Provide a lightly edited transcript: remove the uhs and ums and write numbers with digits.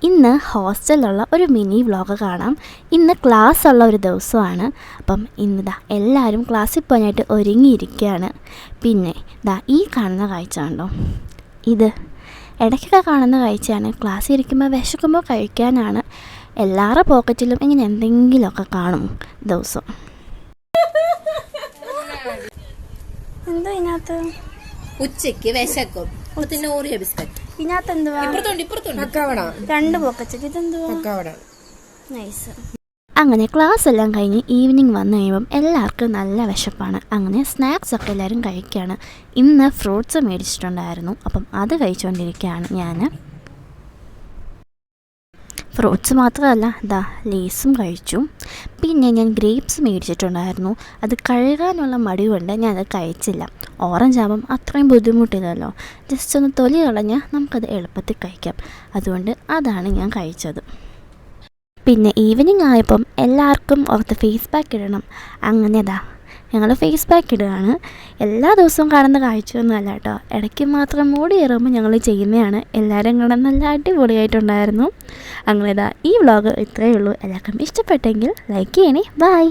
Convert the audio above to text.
ഇന്ന് ഹോസ്റ്റലിലുള്ള ഒരു mini vlog കാണാം. ഇന്ന് ക്ലാസ് ഉള്ള ഒരു ദിവസമാണ്. അപ്പം ഇന്ന് എല്ലാവരും ക്ലാസ്സിൽ പോകാനായിട്ട് ഒരുങ്ങിയിരിക്കുകയാണ്. പിന്നെ ഈ കാണുന്ന കാഴ്ച കണ്ടോ, ഇത് ഇടയ്ക്കൊക്കെ കാണുന്ന കാഴ്ചയാണ്. ക്ലാസ്സിൽ ഇരിക്കുമ്പോൾ വിശക്കുമ്പോൾ കഴിക്കാനാണ്. എല്ലാവരുടെ പോക്കറ്റിലും ഇങ്ങനെ എന്തെങ്കിലുമൊക്കെ കാണും ദിവസം. എന്തോ ഇതിനകത്ത് ഉച്ചക്ക് വിശക്കും ഓറിയോ ബിസ്ക്കറ്റ് ഇതിനകത്ത് എന്തുവാ, 2 പോക്കറ്റ്. ഇതെന്തുവാ, നൈസ്. അങ്ങനെ ക്ലാസ് എല്ലാം കഴിഞ്ഞ് ഈവനിങ് വന്നു കഴിയുമ്പം എല്ലാവർക്കും നല്ല വിശപ്പാണ്. അങ്ങനെ സ്നാക്സ് ഒക്കെ എല്ലാവരും കഴിക്കുകയാണ്. ഇന്ന് ഫ്രൂട്ട്സ് മേടിച്ചിട്ടുണ്ടായിരുന്നു, അപ്പം അത് കഴിച്ചുകൊണ്ടിരിക്കുകയാണ് ഞാൻ. ഫ്രൂട്ട്സ് മാത്രമല്ല, ലേസും കഴിച്ചു. പിന്നെ ഞാൻ ഗ്രേപ്സ് മേടിച്ചിട്ടുണ്ടായിരുന്നു. അത് കഴുകാനുള്ള മടി കൊണ്ട് ഞാനത് കഴിച്ചില്ല. ഓറഞ്ച് ആകുമ്പം അത്രയും ബുദ്ധിമുട്ടില്ലല്ലോ, ജസ്റ്റ് ഒന്ന് തൊലി കളഞ്ഞാൽ നമുക്കത് എളുപ്പത്തിൽ കഴിക്കാം. അതുകൊണ്ട് അതാണ് ഞാൻ കഴിച്ചത്. പിന്നെ ഈവനിങ് ആയപ്പം എല്ലാവർക്കും ഓർത്ത് ഫേസ് പാക്ക് ഇടണം. അങ്ങനെ ഞങ്ങൾ ഫേസ് പാക്ക് ഇടുകയാണ്. എല്ലാ ദിവസവും കാണുന്ന കാഴ്ചയൊന്നും അല്ല കേട്ടോ, ഇടയ്ക്ക് മാത്രം മൂടി കയറുമ്പോൾ ഞങ്ങൾ ചെയ്യുന്നതാണ്. എല്ലാവരും കാണാൻ നല്ല അടിപൊളിയായിട്ടുണ്ടായിരുന്നു. അങ്ങനെ ഈ വ്ളോഗ് ഇത്രയേ ഉള്ളൂ. എല്ലാവർക്കും ഇഷ്ടപ്പെട്ടെങ്കിൽ ലൈക്ക് ചെയ്യണേ. ബൈ.